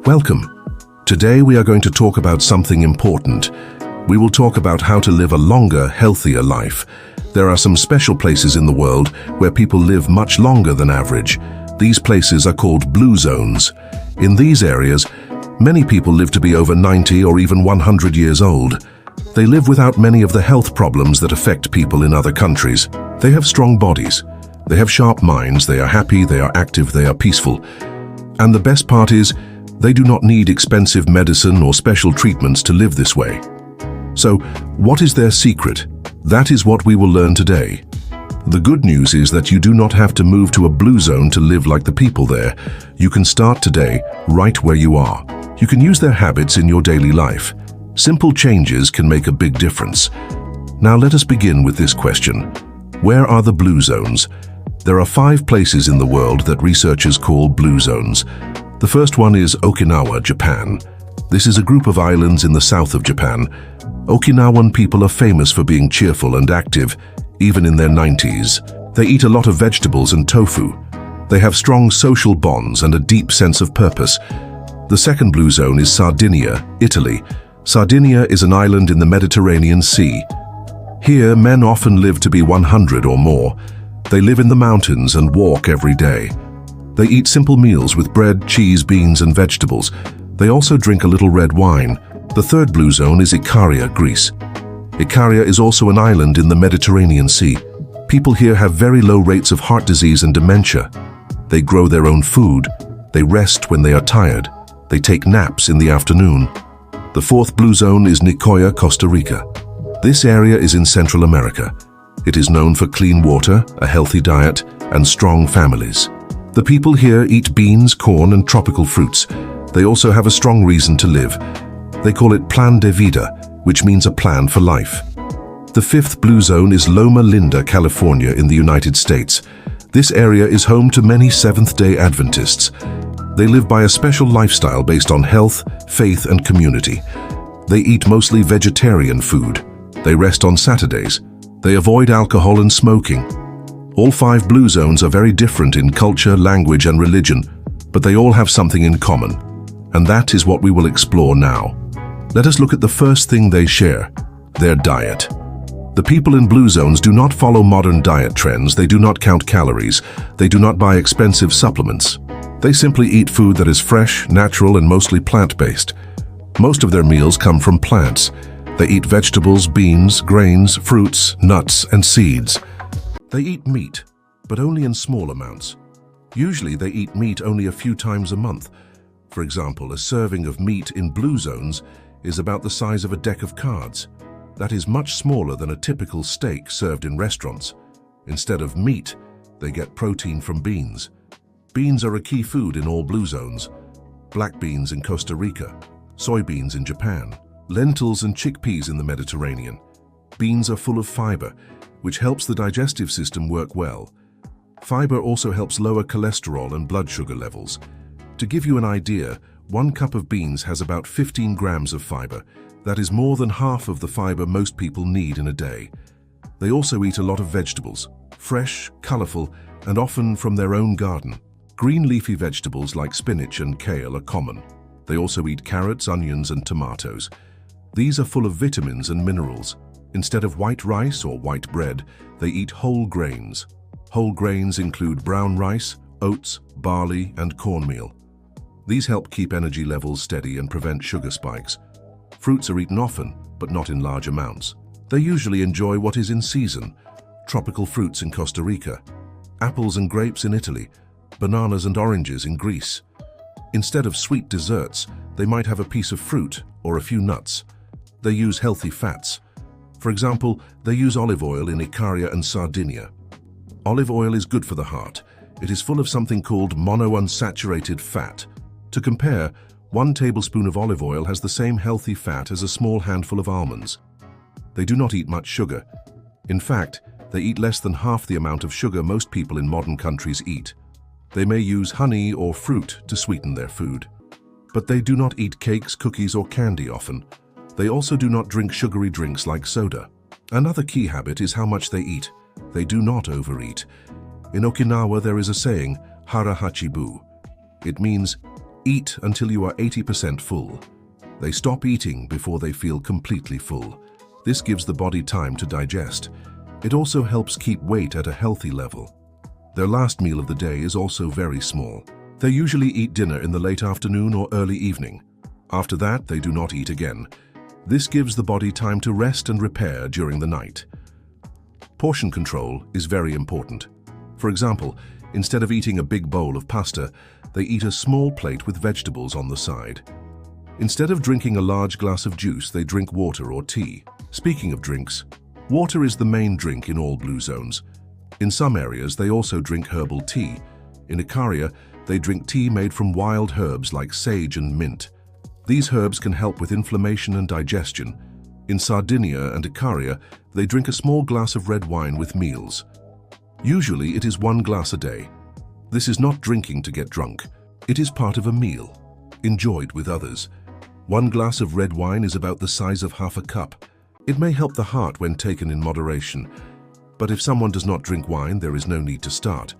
Welcome. Today we are going to talk about something important. We will talk about how to live a longer, healthier life. There are some special places in the world where people live much longer than average. These places are called blue zones. In these areas, many people live to be over 90 or even 100 years old. They live without many of the health problems that affect people in other countries. They have strong bodies. They have sharp minds. They are happy. They are active. They are peaceful. And the best part is, they do not need expensive medicine or special treatments to live this way. So, what is their secret? That is what we will learn today. The good news is that you do not have to move to a blue zone to live like the people there. You can start today, right where you are. You can use their habits in your daily life. Simple changes can make a big difference. Now let us begin with this question. Where are the blue zones? There are 5 places in the world that researchers call blue zones. The first one is Okinawa, Japan. This is a group of islands in the south of Japan. Okinawan people are famous for being cheerful and active, even in their 90s. They eat a lot of vegetables and tofu. They have strong social bonds and a deep sense of purpose. The second blue zone is Sardinia, Italy. Sardinia is an island in the Mediterranean Sea. Here, men often live to be 100 or more. They live in the mountains and walk every day. They eat simple meals with bread, cheese, beans, and vegetables. They also drink a little red wine. The third blue zone is Ikaria, Greece. Ikaria is also an island in the Mediterranean Sea. People here have very low rates of heart disease and dementia. They grow their own food. They rest when they are tired. They take naps in the afternoon. The fourth blue zone is Nicoya, Costa Rica. This area is in Central America. It is known for clean water, a healthy diet, and strong families. The people here eat beans, corn, and tropical fruits. They also have a strong reason to live. They call it Plan de Vida, which means a plan for life. The fifth blue zone is Loma Linda, California, in the United States. This area is home to many Seventh-day Adventists. They live by a special lifestyle based on health, faith, and community. They eat mostly vegetarian food. They rest on Saturdays. They avoid alcohol and smoking. All 5 blue zones are very different in culture, language, and religion, but they all have something in common. And that is what we will explore now. Let us look at the first thing they share, their diet. The people in blue zones do not follow modern diet trends. They do not count calories. They do not buy expensive supplements. They simply eat food that is fresh, natural, and mostly plant-based. Most of their meals come from plants. They eat vegetables, beans, grains, fruits, nuts, and seeds. They eat meat, but only in small amounts. Usually they eat meat only a few times a month. For example, a serving of meat in blue zones is about the size of a deck of cards. That is much smaller than a typical steak served in restaurants. Instead of meat, they get protein from beans. Beans are a key food in all blue zones. Black beans in Costa Rica, soybeans in Japan, lentils and chickpeas in the Mediterranean. Beans are full of fiber, which helps the digestive system work well. Fiber also helps lower cholesterol and blood sugar levels. To give you an idea, 1 cup of beans has about 15 grams of fiber. That is more than half of the fiber most people need in a day. They also eat a lot of vegetables, fresh, colorful, and often from their own garden. Green leafy vegetables like spinach and kale are common. They also eat carrots, onions, and tomatoes. These are full of vitamins and minerals. Instead of white rice or white bread, they eat whole grains. Whole grains include brown rice, oats, barley, and cornmeal. These help keep energy levels steady and prevent sugar spikes. Fruits are eaten often, but not in large amounts. They usually enjoy what is in season: tropical fruits in Costa Rica, apples and grapes in Italy, bananas and oranges in Greece. Instead of sweet desserts, they might have a piece of fruit or a few nuts. They use healthy fats. For example, they use olive oil in Ikaria and Sardinia. Olive oil is good for the heart. It is full of something called monounsaturated fat. To compare, 1 tablespoon of olive oil has the same healthy fat as a small handful of almonds. They do not eat much sugar. In fact, they eat less than half the amount of sugar most people in modern countries eat. They may use honey or fruit to sweeten their food. But they do not eat cakes, cookies, or candy often. They also do not drink sugary drinks like soda. Another key habit is how much they eat. They do not overeat. In Okinawa, there is a saying, hara hachibu. It means Eat until you are 80% full. They stop eating before they feel completely full. This gives the body time to digest. It also helps keep weight at a healthy level. Their last meal of the day is also very small. They usually eat dinner in the late afternoon or early evening. After that, they do not eat again. This gives the body time to rest and repair during the night. Portion control is very important. For example, instead of eating a big bowl of pasta, they eat a small plate with vegetables on the side. Instead of drinking a large glass of juice, they drink water or tea. Speaking of drinks, water is the main drink in all blue zones. In some areas, they also drink herbal tea. In Ikaria, they drink tea made from wild herbs like sage and mint. These herbs can help with inflammation and digestion. In Sardinia and Ikaria, they drink a small glass of red wine with meals. Usually, it is 1 glass a day. This is not drinking to get drunk. It is part of a meal, enjoyed with others. 1 glass of red wine is about the size of half a cup. It may help the heart when taken in moderation. But if someone does not drink wine, there is no need to start.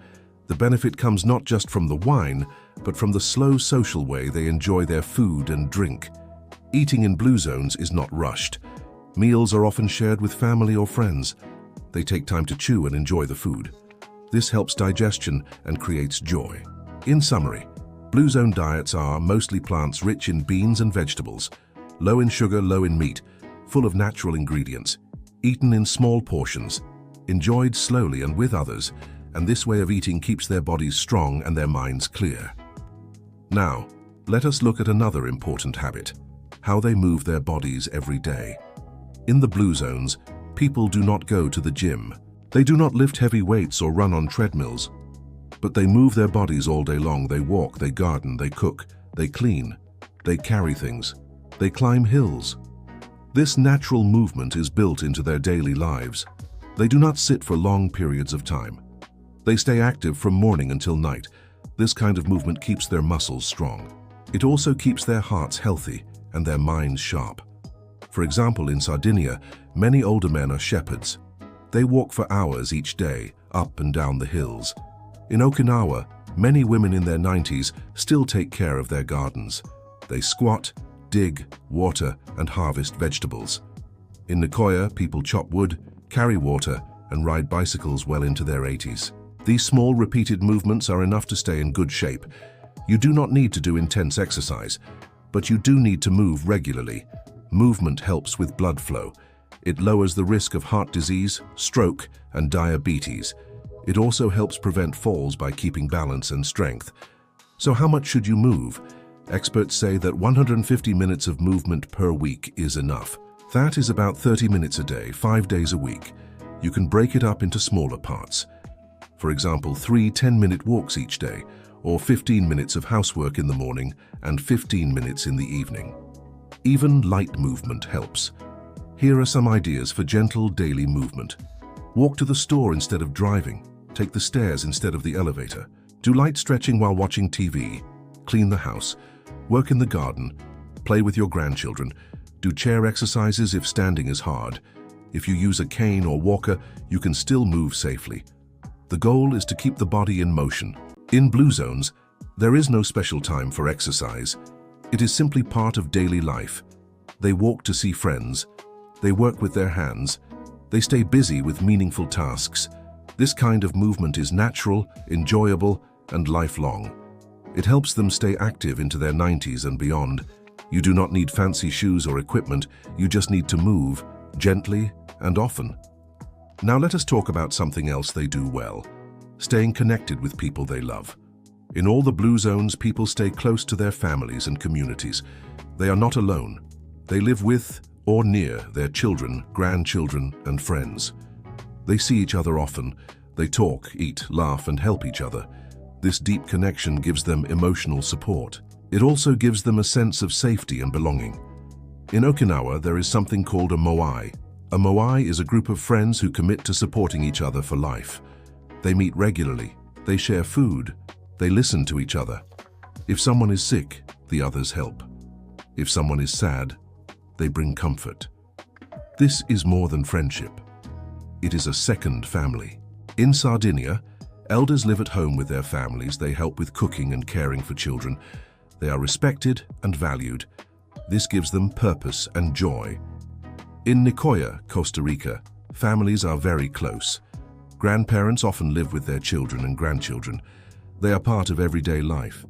The benefit comes not just from the wine, but from the slow social way they enjoy their food and drink. Eating in blue zones is not rushed. Meals are often shared with family or friends. They take time to chew and enjoy the food. This helps digestion and creates joy. In summary, blue zone diets are mostly plants rich in beans and vegetables, low in sugar, low in meat, full of natural ingredients, eaten in small portions, enjoyed slowly and with others, and this way of eating keeps their bodies strong and their minds clear. Now, let us look at another important habit, how they move their bodies every day. In the blue zones, people do not go to the gym. They do not lift heavy weights or run on treadmills, but they move their bodies all day long. They walk, they garden, they cook, they clean, they carry things, they climb hills. This natural movement is built into their daily lives. They do not sit for long periods of time. They stay active from morning until night. This kind of movement keeps their muscles strong. It also keeps their hearts healthy and their minds sharp. For example, in Sardinia, many older men are shepherds. They walk for hours each day, up and down the hills. In Okinawa, many women in their 90s still take care of their gardens. They squat, dig, water, and harvest vegetables. In Nicoya, people chop wood, carry water, and ride bicycles well into their 80s. These small repeated movements are enough to stay in good shape. You do not need to do intense exercise, but you do need to move regularly. Movement helps with blood flow. It lowers the risk of heart disease, stroke, and diabetes. It also helps prevent falls by keeping balance and strength. So how much should you move? Experts say that 150 minutes of movement per week is enough. That is about 30 minutes a day, 5 days a week. You can break it up into smaller parts. For example, 3 10-minute walks each day, or 15 minutes of housework in the morning and 15 minutes in the evening. Even light movement helps. Here are some ideas for gentle daily movement. Walk to the store instead of driving. Take the stairs instead of the elevator. Do light stretching while watching TV. Clean the house. Work in the garden. Play with your grandchildren. Do chair exercises if standing is hard. If you use a cane or walker, you can still move safely. The goal is to keep the body in motion. In blue zones, there is no special time for exercise. It is simply part of daily life. They walk to see friends. They work with their hands. They stay busy with meaningful tasks. This kind of movement is natural, enjoyable, and lifelong. It helps them stay active into their 90s and beyond. You do not need fancy shoes or equipment. You just need to move, gently and often. Now let us talk about something else they do well: staying connected with people they love. In all the blue zones, people stay close to their families and communities. They are not alone. They live with or near their children, grandchildren, and friends. They see each other often. They talk, eat, laugh, and help each other. This deep connection gives them emotional support. It also gives them a sense of safety and belonging. In Okinawa, there is something called a moai. A moai is a group of friends who commit to supporting each other for life. They meet regularly. They share food. They listen to each other. If someone is sick, the others help. If someone is sad, they bring comfort. This is more than friendship. It is a second family. In Sardinia, elders live at home with their families. They help with cooking and caring for children. They are respected and valued. This gives them purpose and joy. In Nicoya, Costa Rica, families are very close. Grandparents often live with their children and grandchildren. They are part of everyday life.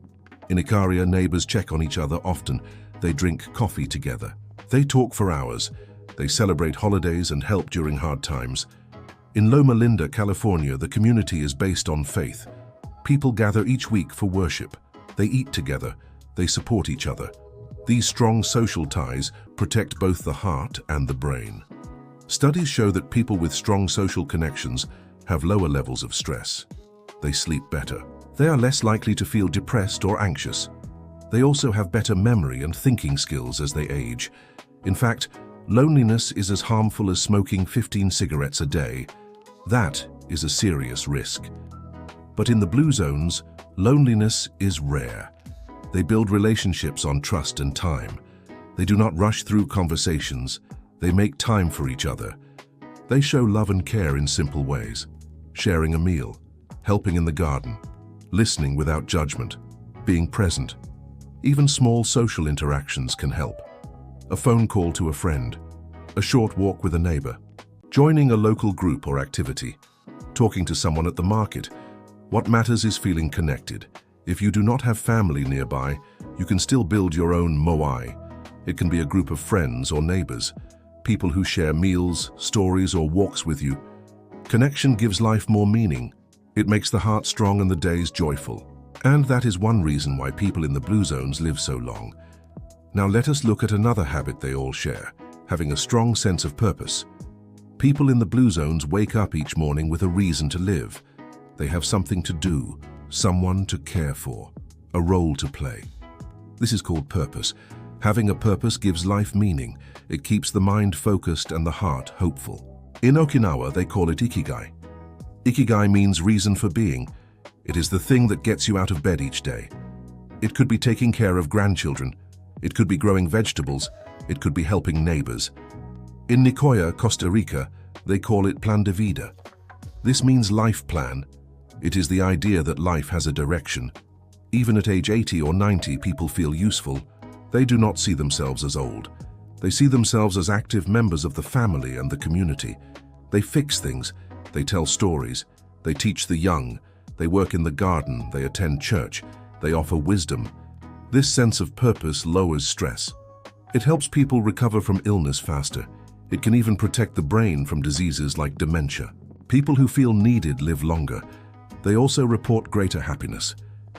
In Icaria, neighbors check on each other often. They drink coffee together. They talk for hours. They celebrate holidays and help during hard times. In Loma Linda, California, the community is based on faith. People gather each week for worship. They eat together. They support each other. These strong social ties protect both the heart and the brain. Studies show that people with strong social connections have lower levels of stress. They sleep better. They are less likely to feel depressed or anxious. They also have better memory and thinking skills as they age. In fact, loneliness is as harmful as smoking 15 cigarettes a day. That is a serious risk. But in the blue zones, loneliness is rare. They build relationships on trust and time. They do not rush through conversations. They make time for each other. They show love and care in simple ways. Sharing a meal, helping in the garden, listening without judgment, being present. Even small social interactions can help. A phone call to a friend, a short walk with a neighbor, joining a local group or activity, talking to someone at the market. What matters is feeling connected. If you do not have family nearby, you can still build your own moai. It can be a group of friends or neighbors, people who share meals, stories, or walks with you. Connection gives life more meaning. It makes the heart strong and the days joyful. And that is one reason why people in the blue zones live so long. Now let us look at another habit they all share, having a strong sense of purpose. People in the blue zones wake up each morning with a reason to live. They have something to do, someone to care for, a role to play. This is called purpose. Having a purpose gives life meaning. It keeps the mind focused and the heart hopeful. In Okinawa, they call it ikigai. Ikigai means reason for being. It is the thing that gets you out of bed each day. It could be taking care of grandchildren. It could be growing vegetables. It could be helping neighbors. In Nicoya, Costa Rica, they call it plan de vida. This means life plan. It is the idea that life has a direction. Even at age 80 or 90, people feel useful. They do not see themselves as old. They see themselves as active members of the family and the community. They fix things. They tell stories. They teach the young. They work in the garden. They attend church. They offer wisdom. This sense of purpose lowers stress. It helps people recover from illness faster. It can even protect the brain from diseases like dementia. People who feel needed live longer. They also report greater happiness.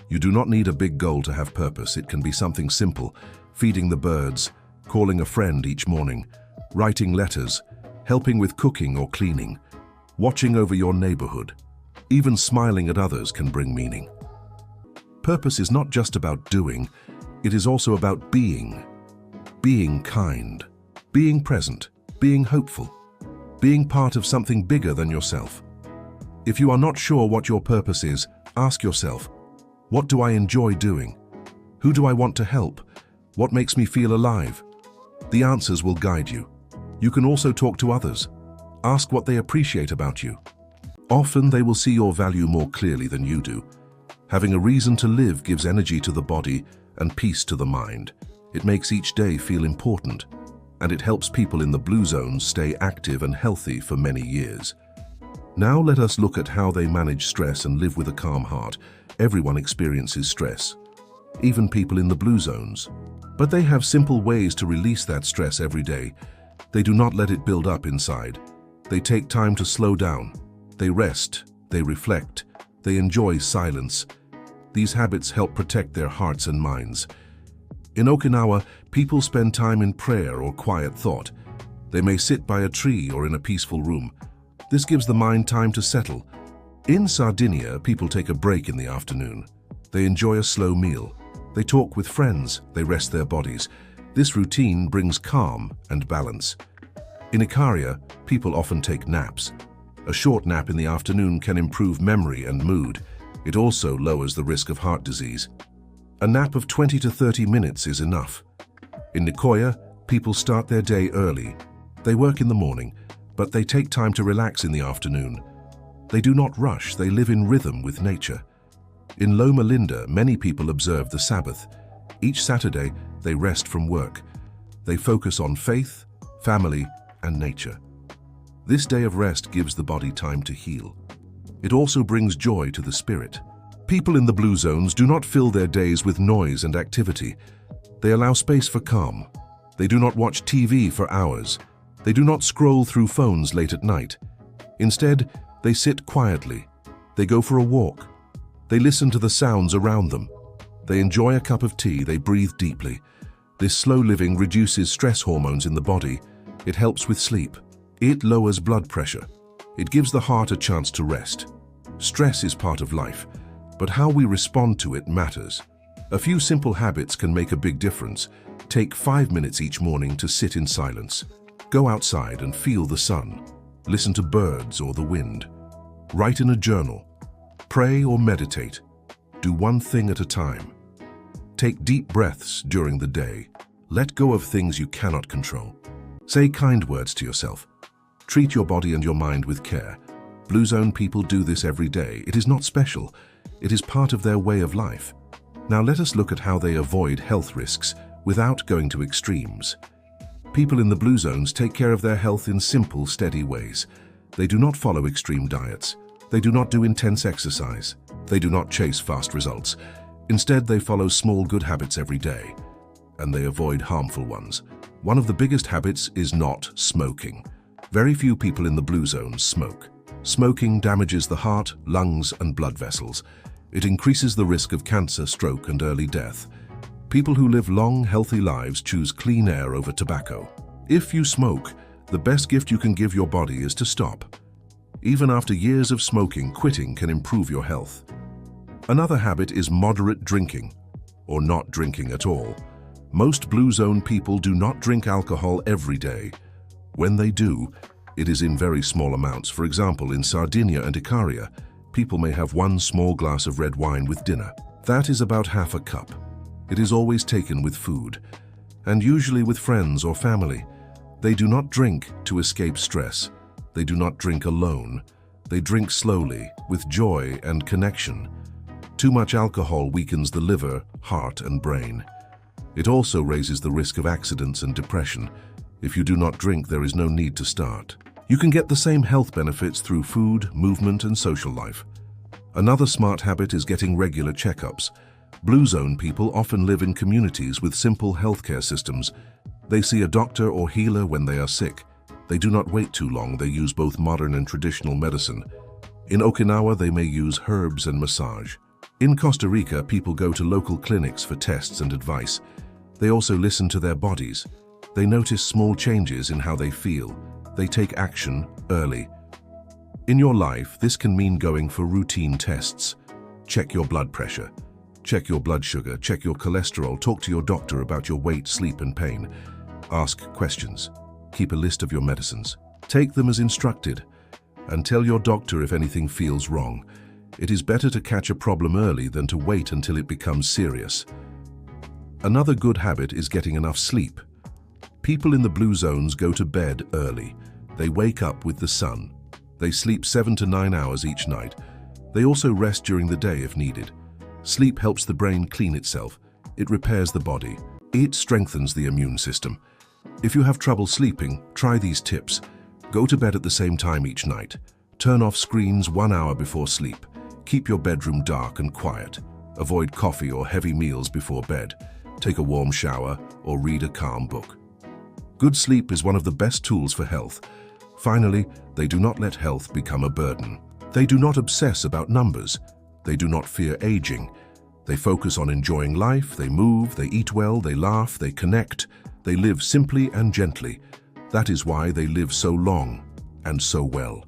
You do not need a big goal to have purpose. It can be something simple, feeding the birds, calling a friend each morning, writing letters, helping with cooking or cleaning, watching over your neighborhood. Even smiling at others can bring meaning. Purpose is not just about doing, it is also about being. Being kind, being present, being hopeful, being part of something bigger than yourself. If you are not sure what your purpose is, ask yourself, what do I enjoy doing? Who do I want to help? What makes me feel alive? The answers will guide you. You can also talk to others. Ask what they appreciate about you. Often they will see your value more clearly than you do. Having a reason to live gives energy to the body and peace to the mind. It makes each day feel important, and it helps people in the blue zones stay active and healthy for many years. Now let us look at how they manage stress and live with a calm heart. Everyone experiences stress, even people in the blue zones. But they have simple ways to release that stress every day. They do not let it build up inside. They take time to slow down. They rest, they reflect, they enjoy silence. These habits help protect their hearts and minds. In Okinawa, people spend time in prayer or quiet thought. They may sit by a tree or in a peaceful room. This gives the mind time to settle. In Sardinia, people take a break in the afternoon. They enjoy a slow meal. They talk with friends. They rest their bodies. This routine brings calm and balance. In Icaria, people often take naps. A short nap in the afternoon can improve memory and mood. It also lowers the risk of heart disease. A nap of 20 to 30 minutes is enough. In Nicoya, people start their day early. They work in the morning, but they take time to relax in the afternoon. They do not rush, they live in rhythm with nature. In Loma Linda, many people observe the Sabbath. Each Saturday, they rest from work. They focus on faith, family, and nature. This day of rest gives the body time to heal. It also brings joy to the spirit. People in the blue zones do not fill their days with noise and activity. They allow space for calm. They do not watch TV for hours. They do not scroll through phones late at night. Instead, they sit quietly. They go for a walk. They listen to the sounds around them. They enjoy a cup of tea. They breathe deeply. This slow living reduces stress hormones in the body. It helps with sleep. It lowers blood pressure. It gives the heart a chance to rest. Stress is part of life, but how we respond to it matters. A few simple habits can make a big difference. Take 5 minutes each morning to sit in silence. Go outside and feel the sun. Listen to birds or the wind. Write in a journal. Pray or meditate. Do one thing at a time. Take deep breaths during the day. Let go of things you cannot control. Say kind words to yourself. Treat your body and your mind with care. Blue Zone people do this every day. It is not special. It is part of their way of life. Now let us look at how they avoid health risks without going to extremes. People in the blue zones take care of their health in simple, steady ways. They do not follow extreme diets. They do not do intense exercise. They do not chase fast results. Instead, they follow small good habits every day, and they avoid harmful ones. One of the biggest habits is not smoking. Very few people in the blue zones smoke. Smoking damages the heart, lungs, and blood vessels. It increases the risk of cancer, stroke, and early death. People who live long, healthy lives choose clean air over tobacco. If you smoke, the best gift you can give your body is to stop. Even after years of smoking, quitting can improve your health. Another habit is moderate drinking, or not drinking at all. Most blue zone people do not drink alcohol every day. When they do, it is in very small amounts. For example, in Sardinia and Icaria, people may have one small glass of red wine with dinner. That is about half a cup. It is always taken with food, and usually with friends or family. They do not drink to escape stress. They do not drink alone. They drink slowly, with joy and connection. Too much alcohol weakens the liver, heart, and brain. It also raises the risk of accidents and depression. If you do not drink, there is no need to start. You can get the same health benefits through food, movement, and social life. Another smart habit is getting regular checkups. Blue zone people often live in communities with simple healthcare systems. They see a doctor or healer when they are sick. They do not wait too long. They use both modern and traditional medicine. In Okinawa, they may use herbs and massage. In Costa Rica, people go to local clinics for tests and advice. They also listen to their bodies. They notice small changes in how they feel. They take action early. In your life, this can mean going for routine tests. Check your blood pressure. Check your blood sugar. Check your cholesterol. Talk to your doctor about your weight, sleep, and pain. Ask questions. Keep a list of your medicines. Take them as instructed. And tell your doctor if anything feels wrong. It is better to catch a problem early than to wait until it becomes serious. Another good habit is getting enough sleep. People in the blue zones go to bed early. They wake up with the sun. They sleep 7 to 9 hours each night. They also rest during the day if needed. Sleep helps the brain clean itself. It repairs the body. It strengthens the immune system. If you have trouble sleeping, try these tips. Go to bed at the same time each night. Turn off screens 1 hour before sleep. Keep your bedroom dark and quiet. Avoid coffee or heavy meals before bed. Take a warm shower or read a calm book. Good sleep is one of the best tools for health. Finally, they do not let health become a burden. They do not obsess about numbers. They do not fear aging. They focus on enjoying life. They move, they eat well, they laugh, they connect. They live simply and gently. That is why they live so long and so well.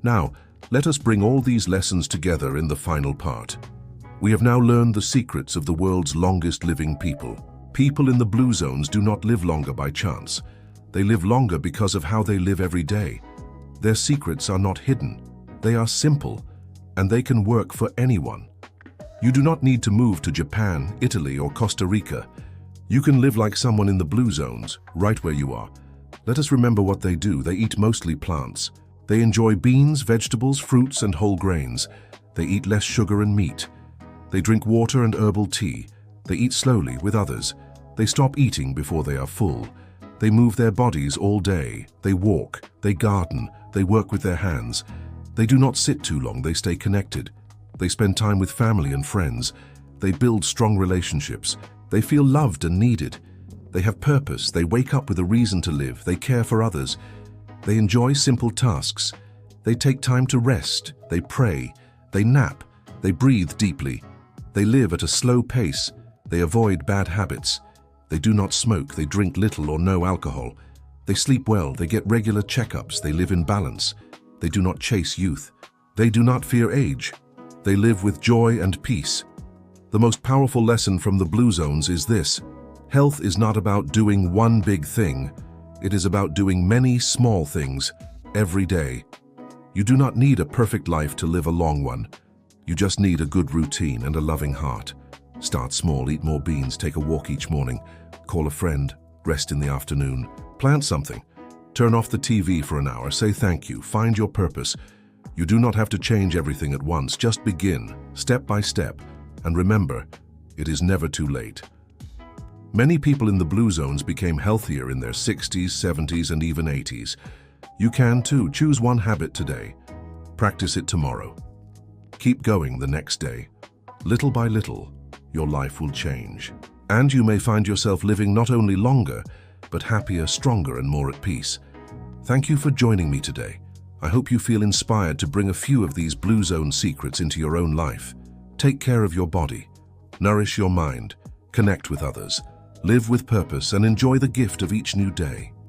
Now, let us bring all these lessons together in the final part. We have now learned the secrets of the world's longest living people. People in the blue zones do not live longer by chance. They live longer because of how they live every day. Their secrets are not hidden. They are simple, and they can work for anyone. You do not need to move to Japan, Italy, or Costa Rica. You can live like someone in the blue zones, right where you are. Let us remember what they do. They eat mostly plants. They enjoy beans, vegetables, fruits, and whole grains. They eat less sugar and meat. They drink water and herbal tea. They eat slowly with others. They stop eating before they are full. They move their bodies all day. They walk, they garden, they work with their hands. They do not sit too long, they stay connected. They spend time with family and friends. They build strong relationships. They feel loved and needed. They have purpose. They wake up with a reason to live. They care for others. They enjoy simple tasks. They take time to rest. They pray. They nap. They breathe deeply. They live at a slow pace. They avoid bad habits. They do not smoke. They drink little or no alcohol. They sleep well. They get regular checkups. They live in balance. They do not chase youth. They do not fear age. They live with joy and peace. The most powerful lesson from the Blue Zones is this: health is not about doing one big thing. It is about doing many small things every day. You do not need a perfect life to live a long one. You just need a good routine and a loving heart. Start small, eat more beans, take a walk each morning, call a friend, rest in the afternoon, plant something, turn off the TV for an hour, say thank you, find your purpose. You do not have to change everything at once, just begin, step by step, and remember, it is never too late. Many people in the Blue Zones became healthier in their 60s, 70s, and even 80s. You can too. Choose one habit today. Practice it tomorrow. Keep going the next day. Little by little, your life will change. And you may find yourself living not only longer, but happier, stronger, and more at peace. Thank you for joining me today. I hope you feel inspired to bring a few of these Blue Zone secrets into your own life. Take care of your body, nourish your mind, connect with others, live with purpose, and enjoy the gift of each new day.